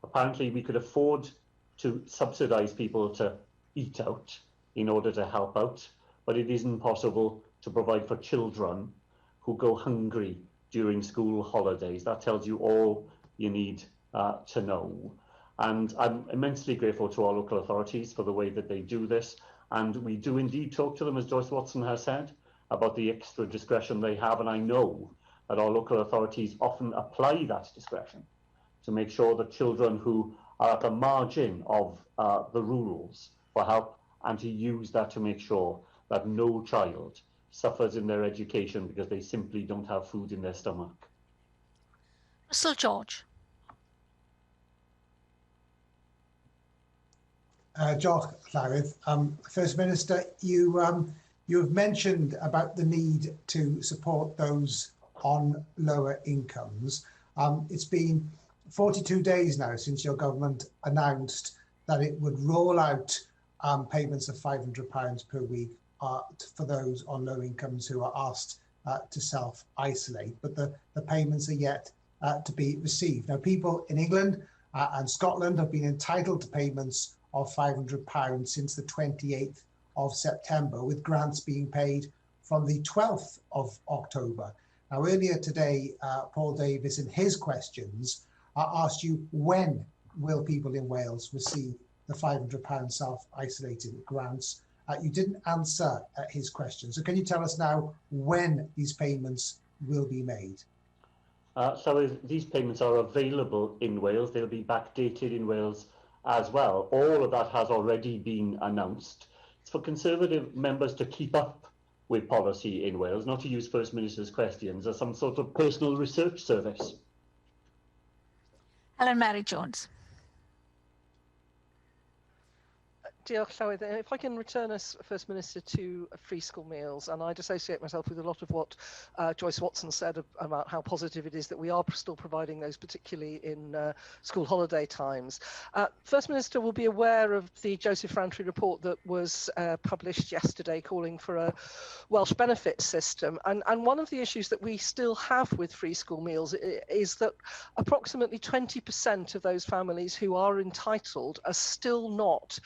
Apparently, we could afford to subsidise people to eat out in order to help out, but it isn't possible to provide for children who go hungry during school holidays. That tells you all you need to know. And I'm immensely grateful to our local authorities for the way that they do this. And we do indeed talk to them, as Joyce Watson has said, about the extra discretion they have. And I know that our local authorities often apply that discretion to make sure that children who are at the margin of the rules for help, and to use that to make sure that no child suffers in their education because they simply don't have food in their stomach. Russell George. Diolch, Llywyd. First Minister, you have mentioned about the need to support those on lower incomes. It's been 42 days now since your government announced that it would roll out payments of £500 per week for those on low incomes who are asked to self-isolate, but the payments are yet to be received. Now, people in England and Scotland have been entitled to payments of £500 since the 28th of September, with grants being paid from the 12th of October. Now, earlier today, Paul Davies, in his questions, asked you when will people in Wales receive the £500 self-isolating grants. You didn't answer his question. So can you tell us now when these payments will be made? So these payments are available in Wales. They'll be backdated in Wales as well. All of that has already been announced. It's for Conservative members to keep up with policy in Wales, not to use First Minister's questions as some sort of personal research service. Helen Mary Jones. Diolch Llywyd. If I can return us, First Minister, to free school meals, and I'd associate myself with a lot of what Joyce Watson said about how positive it is that we are still providing those, particularly in school holiday times. First Minister will be aware of the Joseph Rantry report that was published yesterday calling for a Welsh benefits system. And one of the issues that we still have with free school meals is that approximately 20% of those families who are entitled are still not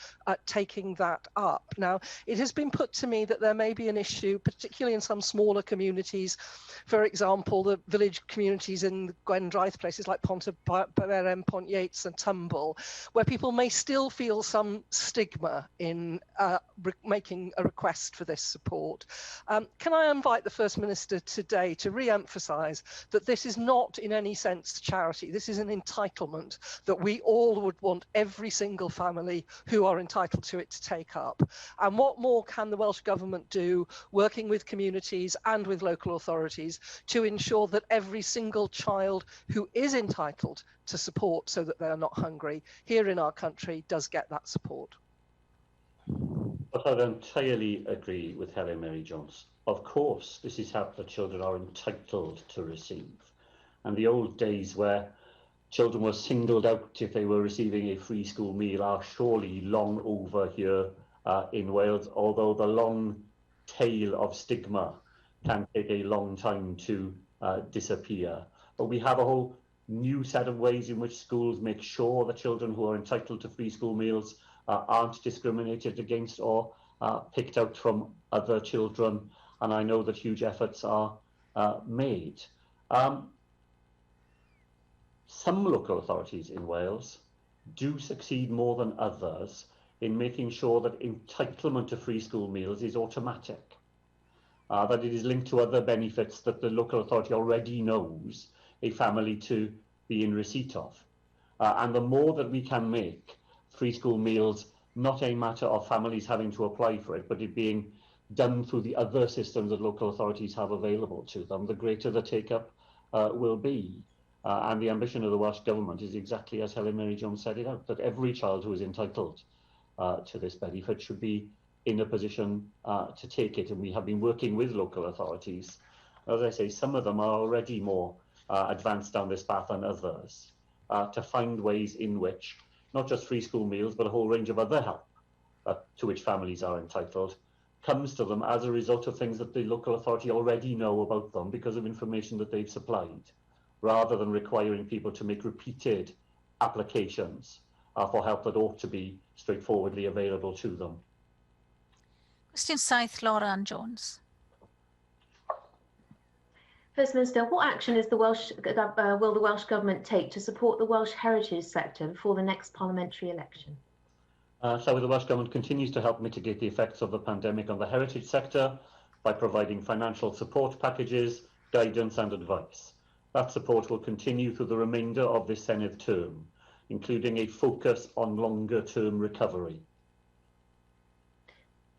taking that up. Now, it has been put to me that there may be an issue, particularly in some smaller communities, for example, the village communities in Gwendraeth, places like Pontyberem, Pont Yates and Tumble, where people may still feel some stigma in making a request for this support. Can I invite the First Minister today to re-emphasise that this is not in any sense charity, this is an entitlement that we all would want every single family who are entitled to it to take up. And what more can the Welsh Government do, working with communities and with local authorities, to ensure that every single child who is entitled to support so that they are not hungry here in our country does get that support? But I entirely agree with Helen Mary Jones. Of course, this is help that children are entitled to receive. And the old days where children were singled out if they were receiving a free school meal are surely long over here in Wales, although the long tail of stigma can take a long time to disappear. But we have a whole new set of ways in which schools make sure that children who are entitled to free school meals aren't discriminated against or picked out from other children. And I know that huge efforts are made. Some local authorities in Wales do succeed more than others in making sure that entitlement to free school meals is automatic, that it is linked to other benefits that the local authority already knows a family to be in receipt of. And the more that we can make free school meals not a matter of families having to apply for it, but it being done through the other systems that local authorities have available to them, the greater the take-up will be. And the ambition of the Welsh Government is exactly as Helen Mary Jones set it out, that every child who is entitled to this benefit should be in a position to take it. And we have been working with local authorities. As I say, some of them are already more advanced down this path than others, to find ways in which not just free school meals, but a whole range of other help to which families are entitled comes to them as a result of things that the local authority already know about them because of information that they've supplied, rather than requiring people to make repeated applications for help that ought to be straightforwardly available to them. Question 7, Laura Ann Jones. First Minister, what action is will the Welsh Government take to support the Welsh heritage sector before the next parliamentary election? So the Welsh Government continues to help mitigate the effects of the pandemic on the heritage sector by providing financial support packages, guidance and advice. That support will continue through the remainder of this Senedd term, including a focus on longer-term recovery.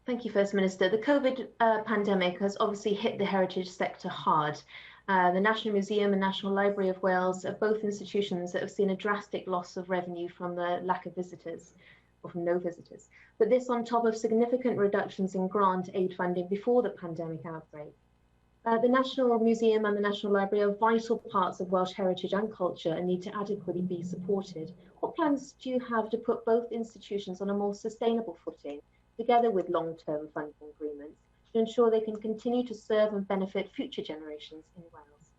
Thank you, First Minister. The COVID pandemic has obviously hit the heritage sector hard. The National Museum and National Library of Wales are both institutions that have seen a drastic loss of revenue from the lack of visitors, or from no visitors. But this on top of significant reductions in grant aid funding before the pandemic outbreak. The National Museum and the National Library are vital parts of Welsh heritage and culture and need to adequately be supported. What plans do you have to put both institutions on a more sustainable footing, together with long-term funding agreements, to ensure they can continue to serve and benefit future generations in Wales?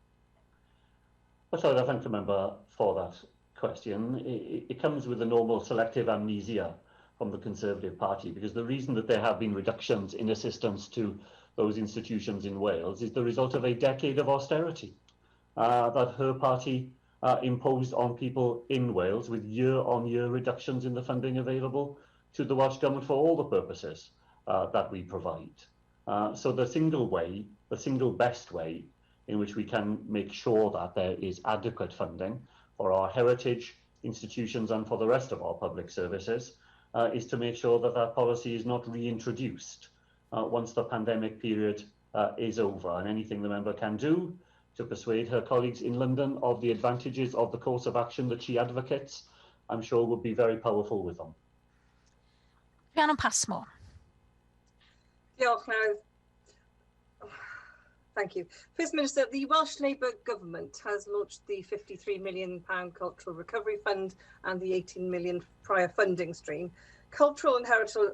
Well, so I thank the member for that question. It comes with the normal selective amnesia from the Conservative Party, because the reason that there have been reductions in assistance to those institutions in Wales is the result of a decade of austerity that her party imposed on people in Wales, with year-on-year reductions in the funding available to the Welsh Government for all the purposes that we provide. So the single best way in which we can make sure that there is adequate funding for our heritage institutions and for the rest of our public services is to make sure that that policy is not reintroduced once the pandemic period is over. And anything the member can do to persuade her colleagues in London of the advantages of the course of action that she advocates, I'm sure would be very powerful with them. Rhiannon Passmore. Diolch nawr. Thank you. First Minister, the Welsh Labour Government has launched the £53 million Cultural Recovery Fund and the £18 million prior funding stream. Cultural and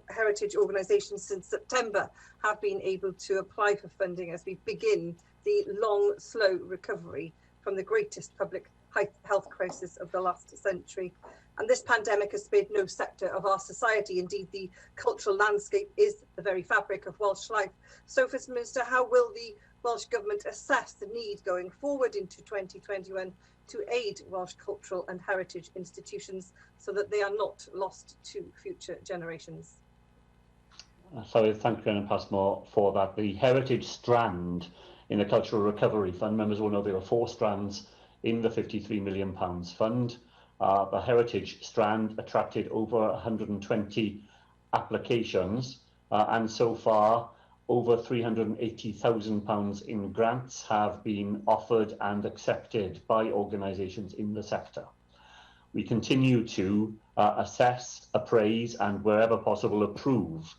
heritage organisations since September have been able to apply for funding as we begin the long, slow recovery from the greatest public health crisis of the last century. And this pandemic has spared no sector of our society. Indeed, the cultural landscape is the very fabric of Welsh life. So, First Minister, how will the Welsh Government assess the need going forward into 2021 to aid Welsh cultural and heritage institutions so that they are not lost to future generations? So thank you, Rhiannon Passmore, for that. The heritage strand in the Cultural Recovery Fund, members will know there are 4 strands in the £53 million fund. The heritage strand attracted over 120 applications, and so far over £380,000 in grants have been offered and accepted by organisations in the sector. We continue to assess, appraise and wherever possible approve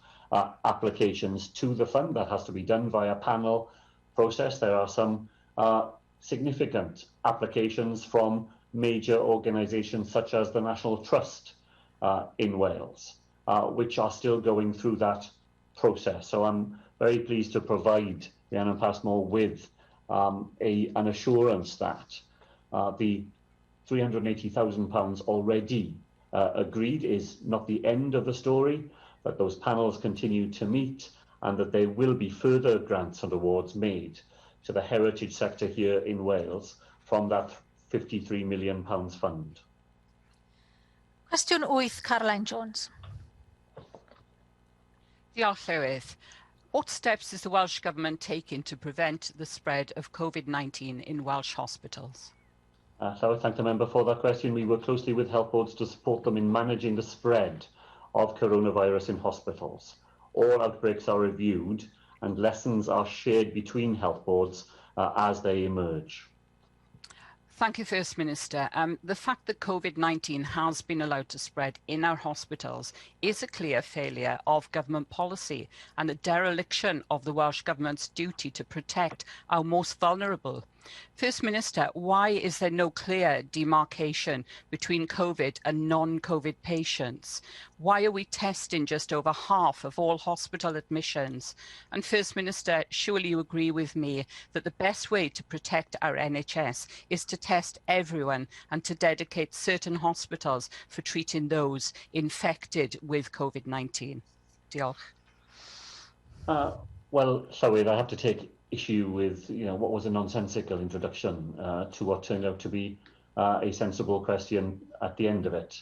applications to the fund. That has to be done via panel process. There are some significant applications from major organisations such as the National Trust in Wales, which are still going through that process. So I'm very pleased to provide Rhiannon Passmore with an assurance that the £380,000 already agreed is not the end of the story, that those panels continue to meet and that there will be further grants and awards made to the heritage sector here in Wales from that £53 million fund. Cwestiwn 8, Caroline Jones. Diolch, Llywydd. What steps is the Welsh Government taking to prevent the spread of COVID-19 in Welsh hospitals? So I thank the member for that question. We work closely with health boards to support them in managing the spread of coronavirus in hospitals. All outbreaks are reviewed and lessons are shared between health boards as they emerge. Thank you, First Minister. The fact that COVID-19 has been allowed to spread in our hospitals is a clear failure of government policy and a dereliction of the Welsh Government's duty to protect our most vulnerable. First Minister, why is there no clear demarcation between COVID and non-COVID patients? Why are we testing just over half of all hospital admissions? And First Minister, surely you agree with me that the best way to protect our NHS is to test everyone and to dedicate certain hospitals for treating those infected with COVID-19. Diolch. Well, Llywydd, I have to take issue with what was a nonsensical introduction to what turned out to be a sensible question at the end of it.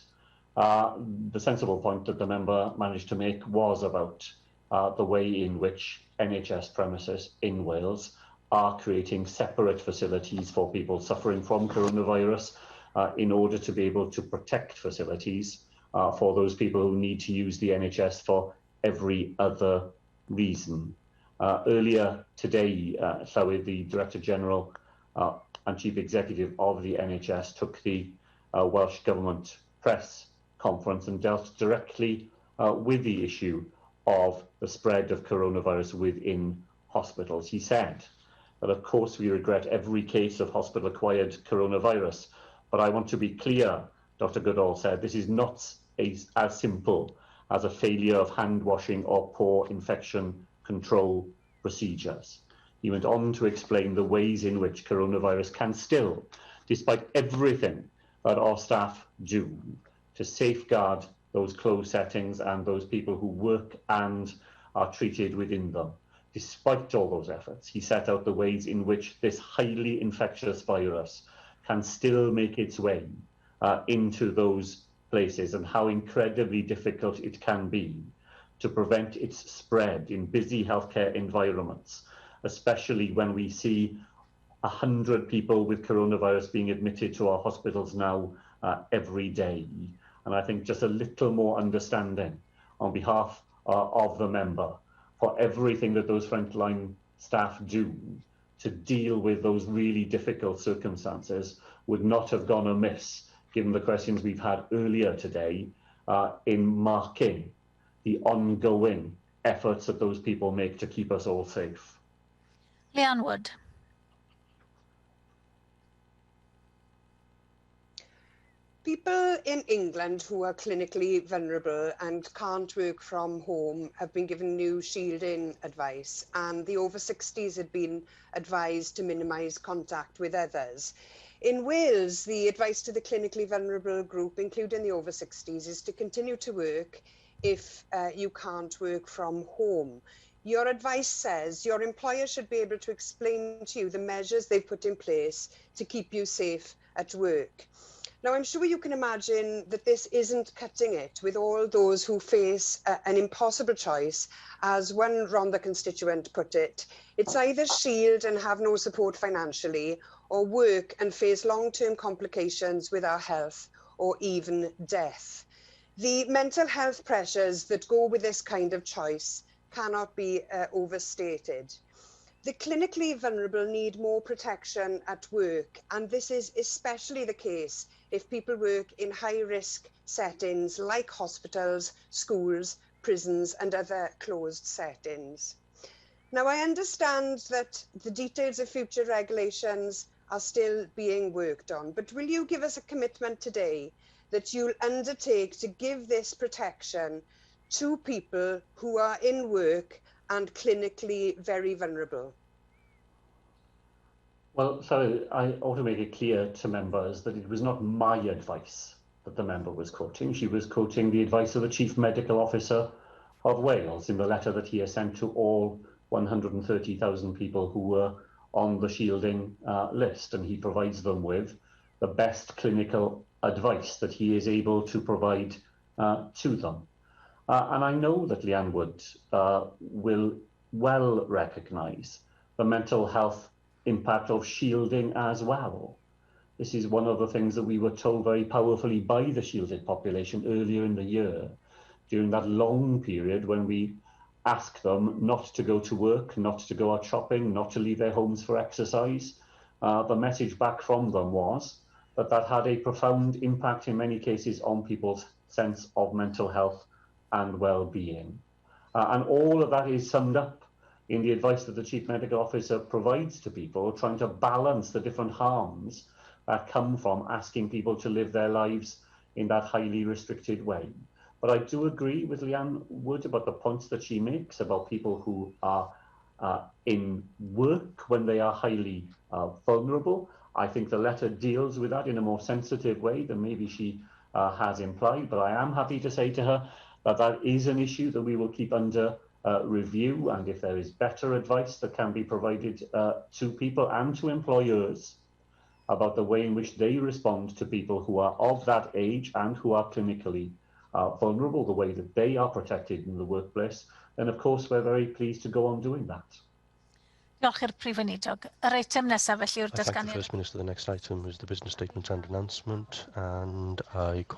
The sensible point that the member managed to make was about the way in which NHS premises in Wales are creating separate facilities for people suffering from coronavirus in order to be able to protect facilities for those people who need to use the NHS for every other reason. Earlier today, Llywydd, the Director General and Chief Executive of the NHS took the Welsh Government press conference and dealt directly with the issue of the spread of coronavirus within hospitals. He said that of course we regret every case of hospital-acquired coronavirus. But I want to be clear, Dr. Goodall said, this is not as simple as a failure of hand washing or poor infection control procedures. He went on to explain the ways in which coronavirus can still, despite everything that our staff do to safeguard those closed settings and those people who work and are treated within them. Despite all those efforts, he set out the ways in which this highly infectious virus can still make its way into those places, and how incredibly difficult it can be to prevent its spread in busy healthcare environments, especially when we see 100 people with coronavirus being admitted to our hospitals now every day. And I think just a little more understanding on behalf of the member for everything that those frontline staff do to deal with those really difficult circumstances would not have gone amiss, given the questions we've had earlier today, in marking the ongoing efforts that those people make to keep us all safe. Leanne Wood. People in England who are clinically vulnerable and can't work from home have been given new shielding advice, and the over 60s had been advised to minimise contact with others. In Wales, the advice to the clinically vulnerable group, including the over 60s, is to continue to work if you can't work from home. Your advice says your employer should be able to explain to you the measures they've put in place to keep you safe at work. Now, I'm sure you can imagine that this isn't cutting it with all those who face an impossible choice. As one Rhondda constituent put it, it's either shield and have no support financially, or work and face long-term complications with our health, or even death. The mental health pressures that go with this kind of choice cannot be overstated. The clinically vulnerable need more protection at work, and this is especially the case if people work in high-risk settings like hospitals, schools, prisons and other closed settings. Now, I understand that the details of future regulations are still being worked on, but will you give us a commitment today that you'll undertake to give this protection to people who are in work and clinically very vulnerable? Well, so I ought to make it clear to members that it was not my advice that the member was quoting. She was quoting the advice of the Chief Medical Officer of Wales in the letter that he has sent to all 130,000 people who were on the shielding list, and he provides them with the best clinical advice that he is able to provide to them. And I know that Leanne Wood will well recognise the mental health impact of shielding as well. This is one of the things that we were told very powerfully by the shielded population earlier in the year, during that long period when we asked them not to go to work, not to go out shopping, not to leave their homes for exercise. The message back from them was that that had a profound impact in many cases on people's sense of mental health and well-being. And all of that is summed up in the advice that the Chief Medical Officer provides to people, trying to balance the different harms that come from asking people to live their lives in that highly restricted way. But I do agree with Leanne Wood about the points that she makes about people who are in work when they are highly vulnerable. I think the letter deals with that in a more sensitive way than maybe she has implied, but I am happy to say to her that that is an issue that we will keep under review, and if there is better advice that can be provided to people and to employers about the way in which they respond to people who are of that age and who are clinically vulnerable, the way that they are protected in the workplace, then of course we're very pleased to go on doing that. Diolch i'r Prif Weinidog. Yr eitem nesaf felly yw'r I thank the First Minister. The next item is the business statement and announcement, and I call